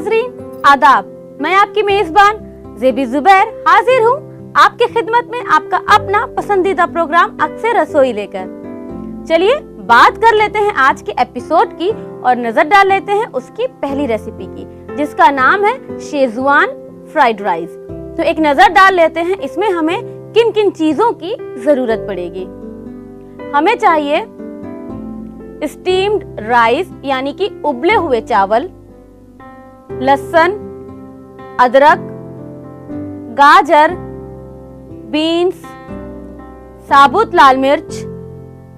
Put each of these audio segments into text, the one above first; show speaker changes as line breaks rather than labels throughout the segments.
नाजरीन आदाब, मैं आपकी मेजबान ज़ेबी ज़ुबैर हाजिर हूँ आपकी खिदमत में आपका अपना पसंदीदा प्रोग्राम अक्सर रसोई लेकर। चलिए बात कर लेते हैं आज के एपिसोड की और नजर डाल लेते हैं उसकी पहली रेसिपी की, जिसका नाम है शेजवान फ्राइड राइस। तो एक नजर डाल लेते हैं इसमें हमें किन किन चीजों की जरूरत पड़ेगी। हमें चाहिए स्टीम्ड राइस यानी कि उबले हुए चावल, लहसुन, अदरक, गाजर, बीन्स, साबुत लाल मिर्च,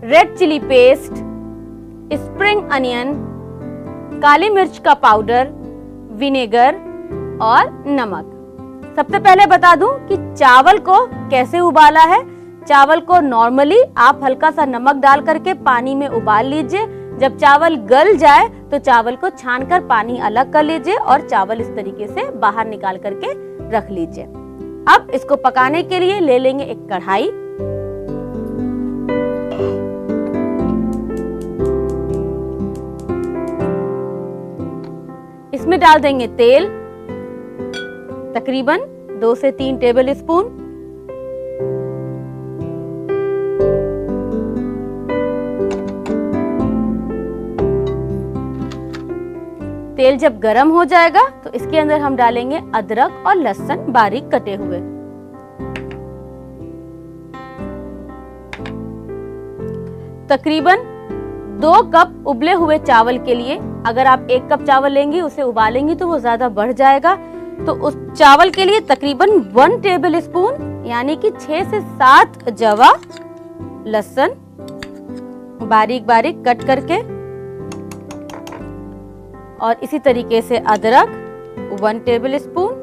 red chilli paste, spring onion, काली मिर्च का पाउडर, विनेगर और नमक। सबसे पहले बता दूं कि चावल को कैसे उबाला है। चावल को नॉर्मली आप हल्का सा नमक डाल करके पानी में उबाल लीजिए। जब चावल गल जाए तो चावल को छानकर पानी अलग कर लीजिए और चावल इस तरीके से बाहर निकाल करके रख लीजिए। अब इसको पकाने के लिए ले लेंगे एक कढ़ाई। इसमें डाल देंगे तेल, तकरीबन 2 से 3 टेबल स्पून। तेल जब गरम हो जाएगा तो इसके अंदर हम डालेंगे अदरक और लहसुन बारीक कटे हुए। तकरीबन 2 कप उबले हुए चावल के लिए, अगर आप 1 कप चावल लेंगी उसे उबालेंगी तो वो ज्यादा बढ़ जाएगा, तो उस चावल के लिए तकरीबन 1 टेबल स्पून यानी कि 6 से 7 जवा लहसुन बारीक बारीक कट करके, और इसी तरीके से अदरक 1 टेबल स्पून,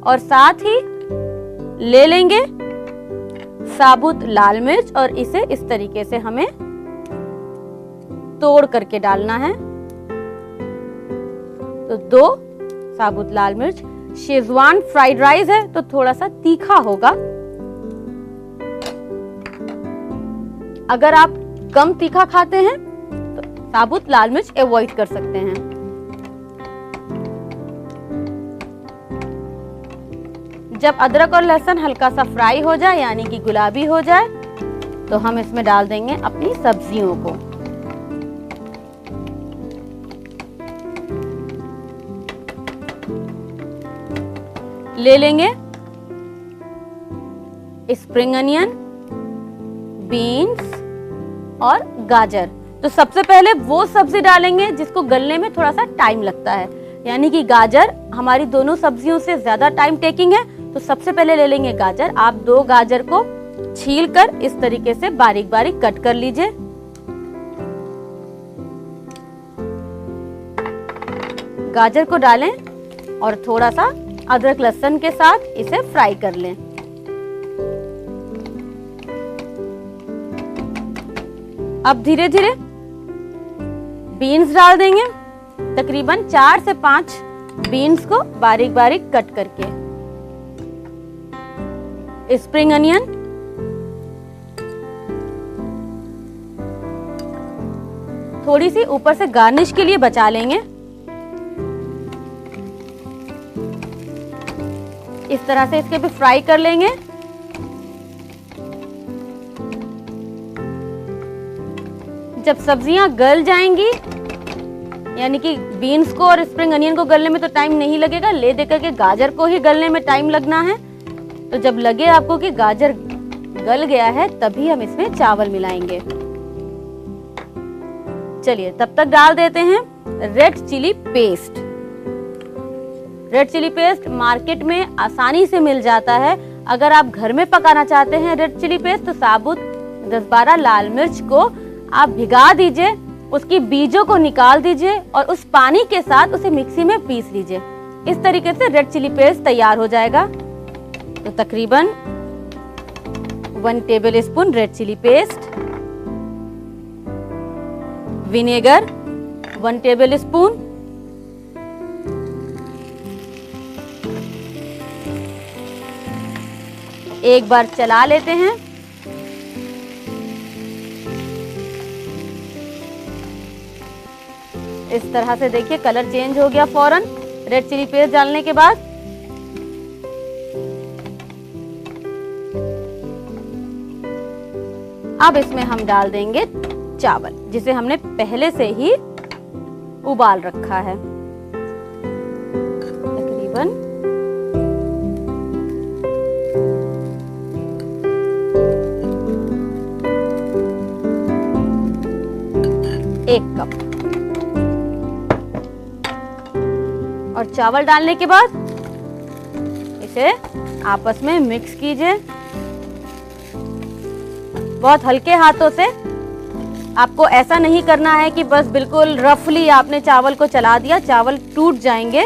और साथ ही ले लेंगे साबुत लाल मिर्च और इसे इस तरीके से हमें तोड़ करके डालना है। तो 2 साबुत लाल मिर्च। शेजवान फ्राइड राइस है तो थोड़ा सा तीखा होगा। अगर आप कम तीखा खाते हैं तो साबुत लाल मिर्च अवॉइड कर सकते हैं। जब अदरक और लहसुन हल्का सा फ्राई हो जाए यानी कि गुलाबी हो जाए तो हम इसमें डाल देंगे अपनी सब्जियों को। ले लेंगे स्प्रिंग अनियन, बीन्स और गाजर। तो सबसे पहले वो सब्जी डालेंगे जिसको गलने में थोड़ा सा टाइम लगता है, यानी कि गाजर हमारी दोनों सब्जियों से ज्यादा टाइम टेकिंग है। तो सबसे पहले ले लेंगे गाजर। आप 2 गाजर को छीलकर इस तरीके से बारीक बारीक कट कर लीजिए। गाजर को डालें और थोड़ा सा अदरक लहसुन के साथ इसे फ्राई कर लें। अब धीरे धीरे बीन्स डाल देंगे, तकरीबन 4 से 5 बीन्स को बारीक बारीक कट करके। स्प्रिंग अनियन, थोड़ी सी ऊपर से गार्निश के लिए बचा लेंगे। इस तरह से इसके भी फ्राई कर लेंगे। जब सब्जियां गल जाएंगी, यानी कि बीन्स को और स्प्रिंग अनियन को गलने में तो टाइम नहीं लगेगा, ले देकर के गाजर को ही गलने में टाइम लगना है। तो जब लगे आपको कि गाजर गल गया है तभी हम इसमें चावल मिलाएंगे। चलिए तब तक डाल देते हैं red chilli paste. Red chilli paste market में आसानी से मिल जाता है। अगर आप घर में पकाना चाहते हैं रेड चिली पेस्ट तो साबुत 10-12 लाल मिर्च को आप भिगा दीजिए, उसकी बीजों को निकाल दीजिए और उस पानी के साथ उसे मिक्सी में पीस लीजिए। इस तरीके से रेड चिली पेस्ट तैयार हो जाएगा। तो तकरीबन 1 tablespoon red chilli paste, vinegar 1 tablespoon, एक बार चला लेते हैं। इस तरह से देखिए कलर चेंज हो गया फौरन रेड चिली पेस्ट डालने के बाद। अब इसमें हम डाल देंगे चावल जिसे हमने पहले से ही उबाल रखा है। तकरीबन 1 कप। और चावल डालने के बाद इसे आपस में मिक्स कीजिए बहुत हल्के हाथों से। आपको ऐसा नहीं करना है कि बस बिल्कुल रफली आपने चावल को चला दिया, चावल टूट जाएंगे।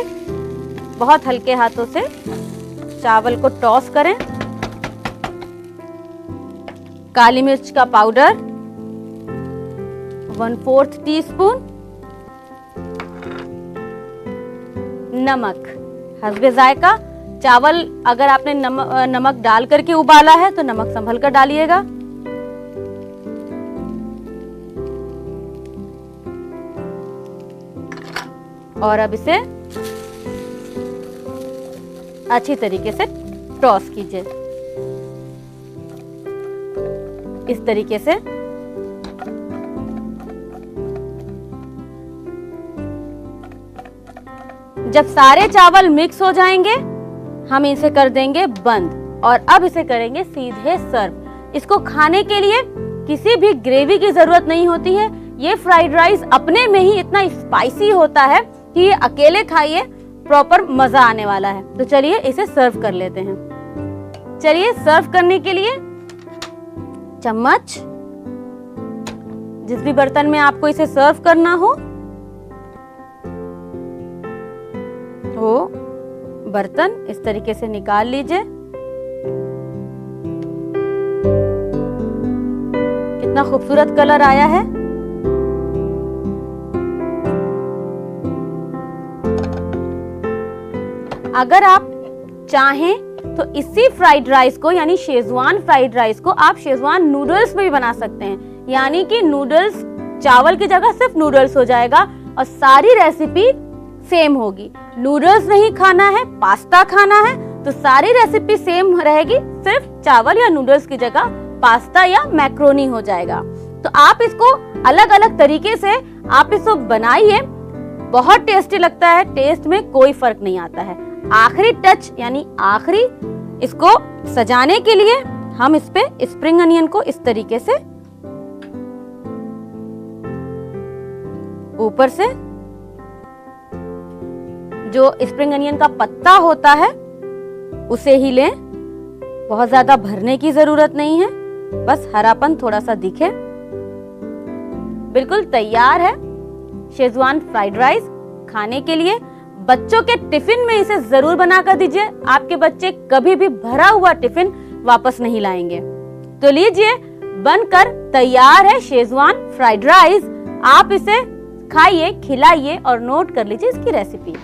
बहुत हल्के हाथों से चावल को टॉस करें। काली मिर्च का पाउडर 1/4 टीस्पून, नमक हस्बे जायका। चावल अगर आपने नमक डाल करके उबाला है तो नमक संभल कर डालिएगा। और अब इसे अच्छी तरीके से टॉस कीजिए। इस तरीके से जब सारे चावल मिक्स हो जाएंगे हम इसे कर देंगे बंद और अब इसे करेंगे सीधे सर्व। इसको खाने के लिए किसी भी ग्रेवी की जरूरत नहीं होती है। ये फ्राइड राइस अपने में ही इतना स्पाइसी होता है कि ये अकेले खाइए प्रॉपर मजा आने वाला है। तो चलिए इसे सर्व कर लेते हैं। चलिए सर्व करने के लिए चम्मच, जिस भी बर्तन में आपको इसे सर्व करना हो वो बर्तन इस तरीके से निकाल लीजिए। कितना खूबसूरत कलर आया है। अगर आप चाहें तो इसी फ्राइड राइस को यानी शेजवान फ्राइड राइस को आप शेजवान नूडल्स में भी बना सकते हैं। यानी कि नूडल्स चावल की जगह सिर्फ नूडल्स हो जाएगा और सारी रेसिपी सेम होगी। नूडल्स नहीं खाना है, पास्ता खाना है तो सारी रेसिपी सेम रहेगी, सिर्फ चावल या नूडल्स की जगह पास्ता या मैक्रोनी हो जाएगा। तो आप इसको अलग अलग तरीके से आप इसको बनाइए, बहुत टेस्टी लगता है। टेस्ट में कोई फर्क नहीं आता है। आखिरी टच यानी आखिरी इसको सजाने के लिए हम इस पे स्प्रिंग अनियन को इस तरीके से ऊपर से, जो स्प्रिंग अनियन का पत्ता होता है उसे ही लें। बहुत ज्यादा भरने की जरूरत नहीं है, बस हरापन थोड़ा सा दिखे। बिल्कुल तैयार है शेजवान फ्राइड राइस खाने के लिए। बच्चों के टिफिन में इसे जरूर बनाकर दीजिए। आपके बच्चे कभी भी भरा हुआ टिफिन वापस नहीं लाएंगे। तो लीजिए बनकर तैयार है शेजवान फ्राइड राइस। आप इसे खाइए, खिलाइए और नोट कर लीजिए इसकी recipe.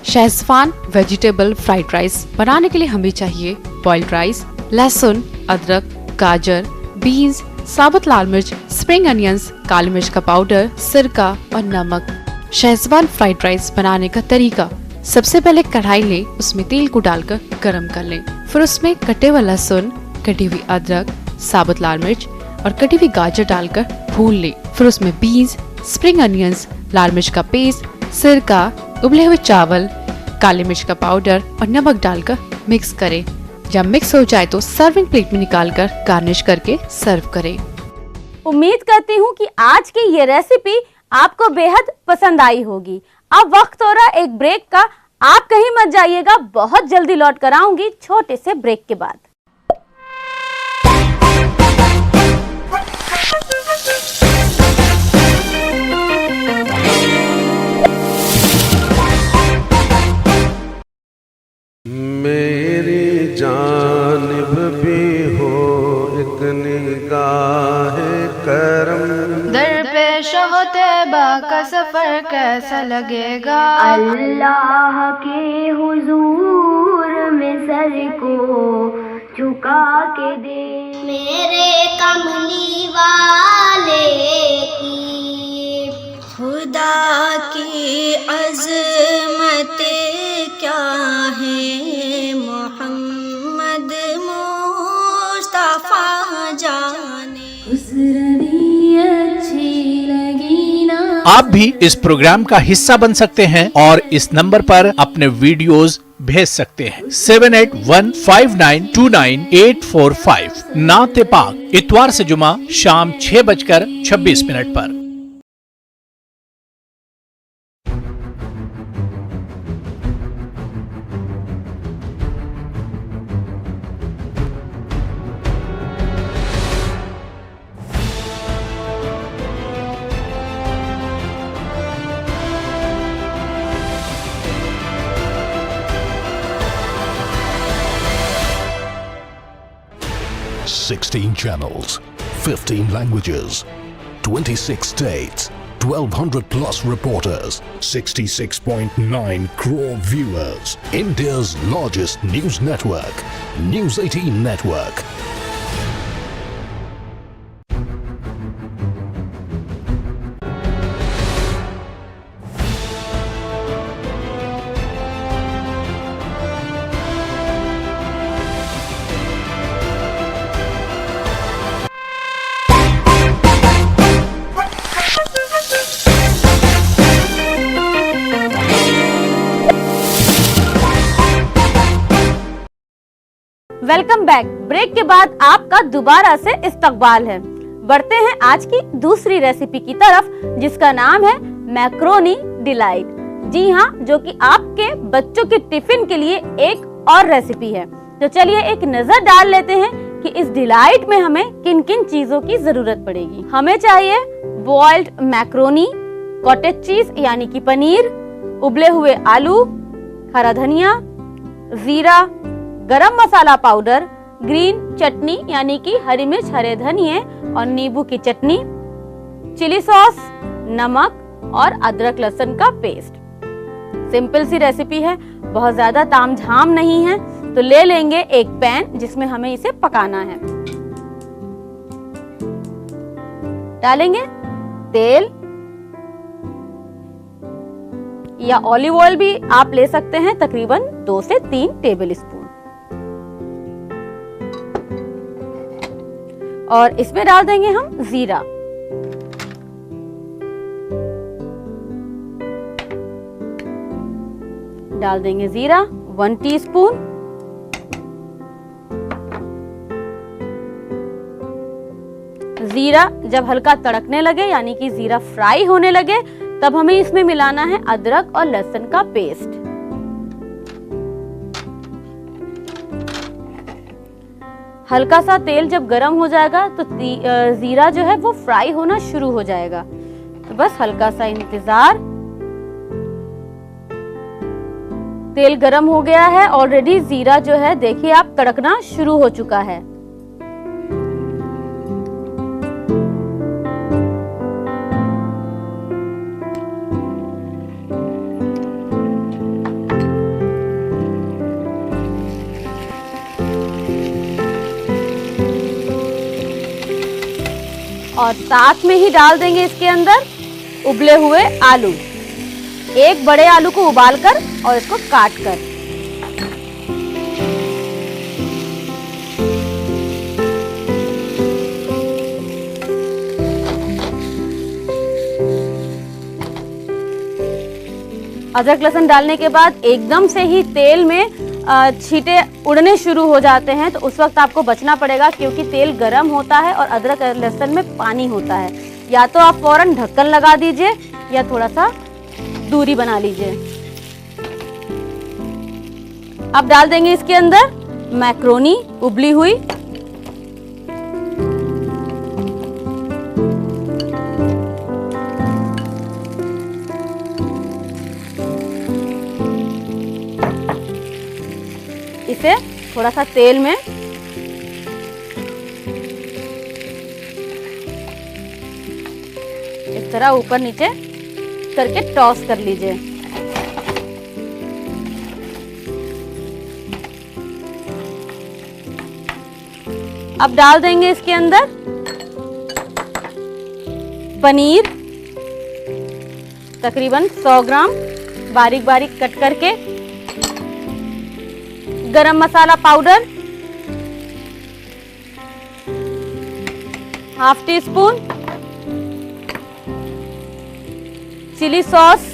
Schezwan vegetable fried rice बनाने के लिए हमें चाहिए बॉइल्ड राइस, लहसुन, अदरक, गाजर, बीन्स, साबुत लाल मिर्च, स्प्रिंग अनियंस, काली मिर्च का पाउडर, सिरका और नमक। शेजवान फ्राइड राइस बनाने का तरीका: सबसे पहले कढ़ाई लें, उसमें तेल को डालकर गरम कर लें। फिर उसमें कटे हुए लहसुन, कटी हुई अदरक, साबुत लाल मिर्च और कटी हुई गाजर डालकर भून लें। फिर उसमें बीन्स, स्प्रिंग अनियंस, लाल मिर्च का पेस्ट, सिरका, उबले हुए चावल, काली मिर्च का पाउडर और नमक डालकर मिक्स करें। जब मिक्स हो जाए तो सर्विंग प्लेट में निकालकर गार्निश करके सर्व करें।
उम्मीद करती हूँ कि आज की ये रेसिपी आपको बेहद पसंद आई होगी। अब वक्त हो रहा एक ब्रेक का। आप कहीं मत जाइएगा, बहुत जल्दी लौट कर आऊंगी छोटे से ब्रेक के बाद।
मेरी जानिब भी हो एक निगाह करम,
दरपेश हो तैबा का सफर कैसा लगेगा।
अल्लाह के हुजूर में सर को झुका के दे, मेरे कमली वाले की खुदा की अज़मत क्या है मोहम्मद मुस्तफ़ा जाने।
आप भी इस प्रोग्राम का हिस्सा बन सकते हैं और इस नंबर पर अपने वीडियोस भेज सकते हैं 7815929845। नाते पाक इतवार से जुमा शाम 6:26 पर।
Sixteen channels, 15 languages, 26 states, 1200 plus reporters, 66.9 crore viewers. India's largest news network, News 18 Network.
Welcome back. Break के बाद आपका दोबारा से इस्तकबाल है। बढ़ते हैं आज की दूसरी रेसिपी की तरफ, जिसका नाम है मैक्रोनी डिलाइट। जी हाँ, जो कि आपके बच्चों के टिफिन के लिए एक और रेसिपी है। तो चलिए एक नजर डाल लेते हैं कि इस डिलाइट में हमें किन किन चीजों की जरूरत पड़ेगी। हमें चाहिए बॉइल्ड मैक्रोनी, कॉटेज चीज यानी कि पनीर, उबले हुए आलू, हरा धनिया, जीरा, गरम मसाला पाउडर, ग्रीन चटनी यानी कि हरी मिर्च, हरे धनिये और नींबू की चटनी, चिली सॉस, नमक और अदरक लहसुन का पेस्ट। सिंपल सी रेसिपी है, बहुत ज्यादा तामझाम नहीं है। तो ले लेंगे एक पैन जिसमें हमें इसे पकाना है। डालेंगे तेल या ऑलिव ऑयल भी आप ले सकते हैं, तकरीबन 2 से 3 टेबल स्पून। और इसमें डाल देंगे हम जीरा, डाल देंगे जीरा 1 टीस्पून, जीरा जब हल्का तड़कने लगे यानी कि जीरा फ्राई होने लगे, तब हमें इसमें मिलाना है अदरक और लहसुन का पेस्ट। हल्का सा तेल जब गर्म हो जाएगा तो जीरा जो है वो फ्राई होना शुरू हो जाएगा। तो बस हल्का सा इंतजार। तेल गर्म हो गया है ऑलरेडी। जीरा जो है देखिए आप तड़कना शुरू हो चुका है। और साथ में ही डाल देंगे इसके अंदर उबले हुए आलू। एक बड़े आलू को उबालकर और इसको काट कर। अदरक लहसुन डालने के बाद एकदम से ही तेल में छींटे उड़ने शुरू हो जाते हैं, तो उस वक्त आपको बचना पड़ेगा क्योंकि तेल गर्म होता है और अदरक लहसुन में पानी होता है। या तो आप फौरन ढक्कन लगा दीजिए या थोड़ा सा दूरी बना लीजिए। अब डाल देंगे इसके अंदर मैक्रोनी उबली हुई। इसे थोड़ा सा तेल में इस तरह ऊपर नीचे करके टॉस कर लीजिए। अब डाल देंगे इसके अंदर पनीर तकरीबन 100 ग्राम। बारीक बारीक कट करके, garam masala powder ½ teaspoon, chilli sauce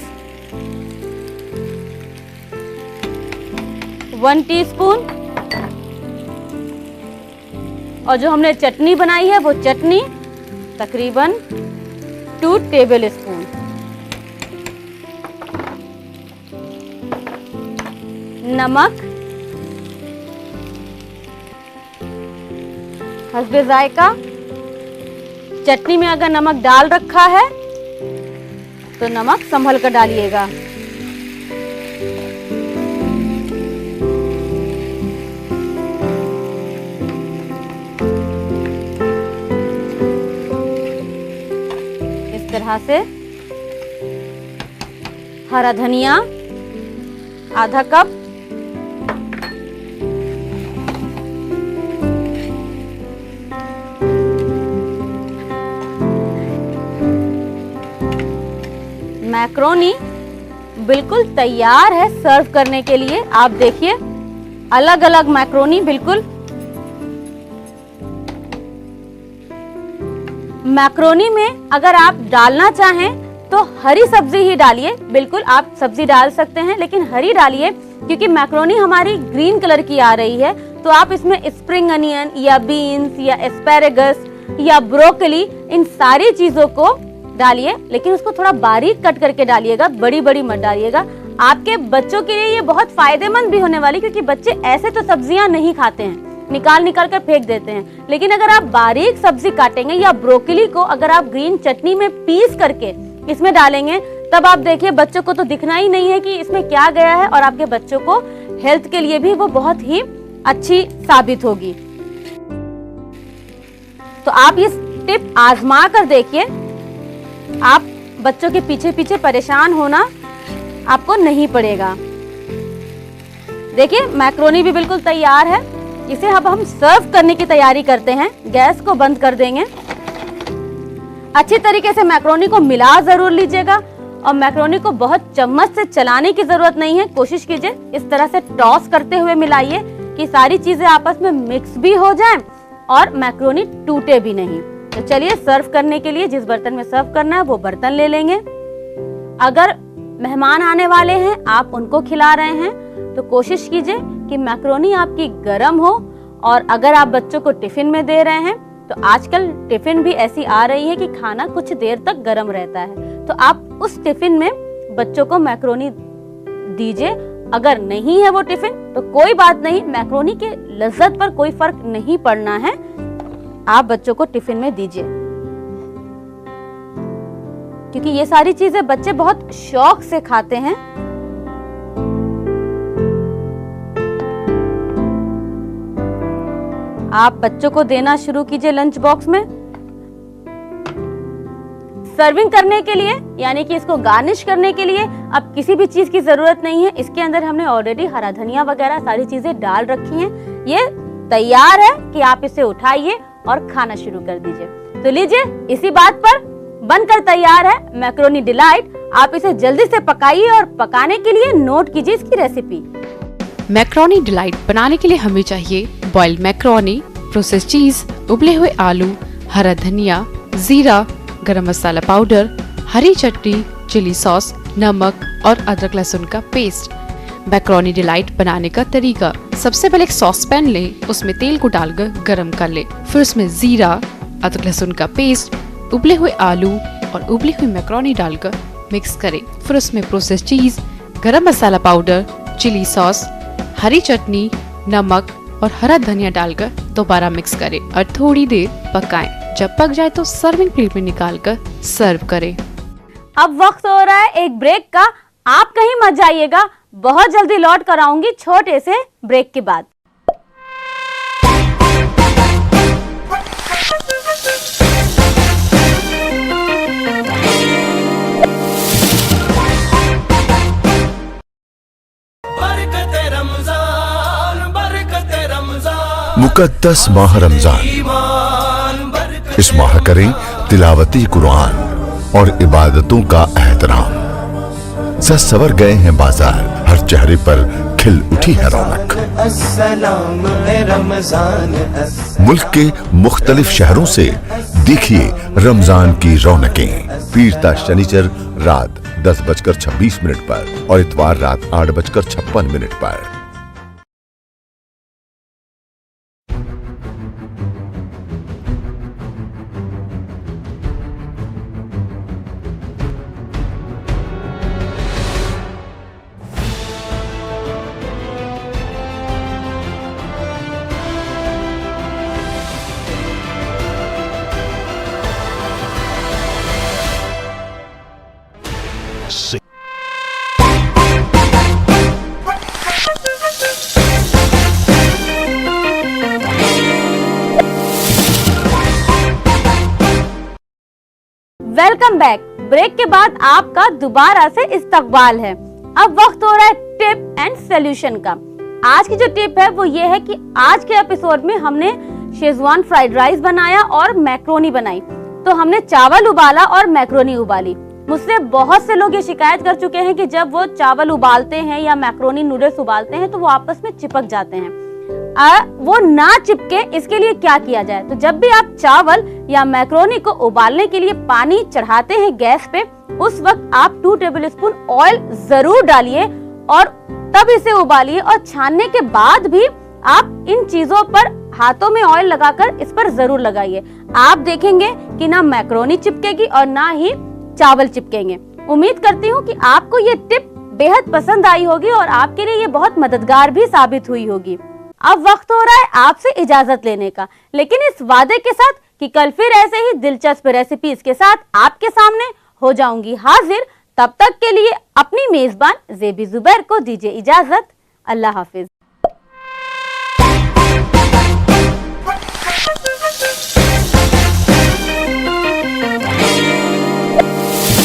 1 teaspoon, और जो हमने चटनी बनाई है वो चटनी तकरीबन 2 टेबल स्पून। नमक हस्बे जायका। चटनी में अगर नमक डाल रखा है तो नमक संभल कर डालिएगा। इस तरह से हरा धनिया ½ कप, मैक्रोनी बिल्कुल तैयार है सर्व करने के लिए। आप देखिए अलग अलग मैक्रोनी, बिल्कुल मैक्रोनी में अगर आप डालना चाहें तो हरी सब्जी ही डालिए। बिल्कुल आप सब्जी डाल सकते हैं लेकिन हरी डालिए, क्योंकि मैक्रोनी हमारी ग्रीन कलर की आ रही है। तो आप इसमें स्प्रिंग अनियन या बीन्स या एस्पैरेगस या ब्रोकली, इन सारी चीजों को डालिए, लेकिन उसको थोड़ा बारीक कट करके डालिएगा, बड़ी बड़ी मत डालिएगा। आपके बच्चों के लिए ये बहुत फायदेमंद भी होने वाली, क्योंकि बच्चे ऐसे तो सब्जियां नहीं खाते हैं, निकाल कर फेंक देते हैं। लेकिन अगर आप बारीक सब्जी काटेंगे या ब्रोकली को अगर आप ग्रीन चटनी में पीस करके इसमें डालेंगे, तब आप देखिए बच्चों को तो दिखना ही नहीं है कि इसमें क्या गया है, और आपके बच्चों को हेल्थ के लिए भी वो बहुत ही अच्छी साबित होगी। तो आप ये टिप आजमा कर देखिए। आप बच्चों के पीछे पीछे परेशान होना आपको नहीं पड़ेगा। देखिए मैक्रोनी भी बिल्कुल तैयार है। इसे अब हम सर्व करने की तैयारी करते हैं। गैस को बंद कर देंगे। अच्छी तरीके से मैक्रोनी को मिला जरूर लीजिएगा, और मैक्रोनी को बहुत चम्मच से चलाने की जरूरत नहीं है। कोशिश कीजिए इस तरह से टॉस करते हुए मिलाइए कि सारी चीजें आपस में मिक्स भी हो जाएं और मैक्रोनी टूटे भी नहीं। तो चलिए सर्व करने के लिए जिस बर्तन में सर्व करना है वो बर्तन ले लेंगे। अगर मेहमान आने वाले हैं, आप उनको खिला रहे हैं, तो कोशिश कीजिए कि मैक्रोनी आपकी गर्म हो। और अगर आप बच्चों को टिफिन में दे रहे हैं, तो आजकल टिफिन भी ऐसी आ रही है कि खाना कुछ देर तक गर्म रहता है, तो आप उस टिफिन में बच्चों को मैक्रोनी दीजिए। अगर नहीं है वो टिफिन तो कोई बात नहीं, मैक्रोनी के लज्जत पर कोई फर्क नहीं पड़ना है, आप बच्चों को टिफिन में दीजिए, क्योंकि ये सारी चीजें बच्चे बहुत शौक से खाते हैं। आप बच्चों को देना शुरू कीजिए लंच बॉक्स में। सर्विंग करने के लिए, यानी कि इसको गार्निश करने के लिए अब किसी भी चीज की जरूरत नहीं है। इसके अंदर हमने ऑलरेडी हरा धनिया वगैरह सारी चीजें डाल रखी हैं। ये तैयार है कि आप इसे उठाइए और खाना शुरू कर दीजिए। तो लीजिए, इसी बात पर बनकर तैयार है मैक्रोनी डिलाइट। आप इसे जल्दी से पकाइए और पकाने के लिए नोट कीजिए इसकी रेसिपी।
मैक्रोनी डिलाइट बनाने के लिए हमें चाहिए बॉइल्ड मैक्रोनी, प्रोसेस्ड चीज, उबले हुए आलू, हरा धनिया, जीरा, गरम मसाला पाउडर, हरी चटनी, चिली सॉस, नमक और अदरक लहसुन का पेस्ट। मैक्रोनी डिलाइट बनाने का तरीका: सबसे पहले एक सॉस पैन लें, उसमें तेल को डालकर गरम कर लें, फिर उसमें जीरा, अदरक लहसुन का पेस्ट, उबले हुए आलू और उबली हुई मैक्रोनी डालकर मिक्स करें। फिर उसमें प्रोसेस्ड चीज, गरम मसाला पाउडर, चिली सॉस, हरी चटनी, नमक और हरा धनिया डालकर दोबारा मिक्स करें और थोड़ी देर पकाएं। जब पक जाए तो सर्विंग प्लेट में निकालकर सर्व करें।
अब वक्त हो रहा है एक ब्रेक का। आप कहीं मत जाइएगा, बहुत जल्दी लौट कर आऊंगी छोटे से ब्रेक के बाद।
मुकद्दस माह रमजान, इस माह करें तिलावती कुरान और इबादतों का एहतराम। सज सवर गए हैं बाजार, हर चेहरे पर खिल उठी है रौनक। मुल्क के मुख्तलिफ शहरों से देखिए रमजान की रौनकें। पीरता शनिचर रात 10:26 पर और इतवार रात 8:56 पर।
Welcome back. ब्रेक के बाद आपका दोबारा से इस्तकबाल है। अब वक्त हो रहा है टिप एंड सॉल्यूशन का। आज की जो टिप है वो ये है कि आज के एपिसोड में हमने शेजवान फ्राइड राइस बनाया और मैक्रोनी बनाई। तो हमने चावल उबाला और मैक्रोनी उबाली। मुझसे बहुत से लोग ये शिकायत कर चुके हैं कि जब वो चावल उबालते हैं या मैक्रोनी नूडल्स उबालते हैं तो वो आपस में चिपक जाते हैं। वो ना चिपके इसके लिए क्या किया जाए? तो जब भी आप चावल या मैक्रोनी को उबालने के लिए पानी चढ़ाते हैं गैस पे, उस वक्त आप 2 टेबलस्पून ऑयल जरूर डालिए और तब इसे उबालिए। और छानने के बाद भी आप इन चीजों पर हाथों में ऑयल लगाकर इस पर जरूर लगाइए। आप देखेंगे कि ना मैक्रोनी चिपकेगी और ना ही चावल चिपकेंगे। उम्मीद करती हूँ कि आपको ये टिप बेहद पसंद आई होगी और आपके लिए ये बहुत मददगार भी साबित हुई होगी। अब वक्त हो रहा है आपसे इजाजत लेने का, लेकिन इस वादे के साथ कि कल फिर ऐसे ही दिलचस्प रेसिपीज के साथ आपके सामने हो जाऊंगी हाजिर। तब तक के लिए अपनी मेजबान ज़ेबी ज़ुबैर को दीजिए इजाजत। अल्लाह हाफिज।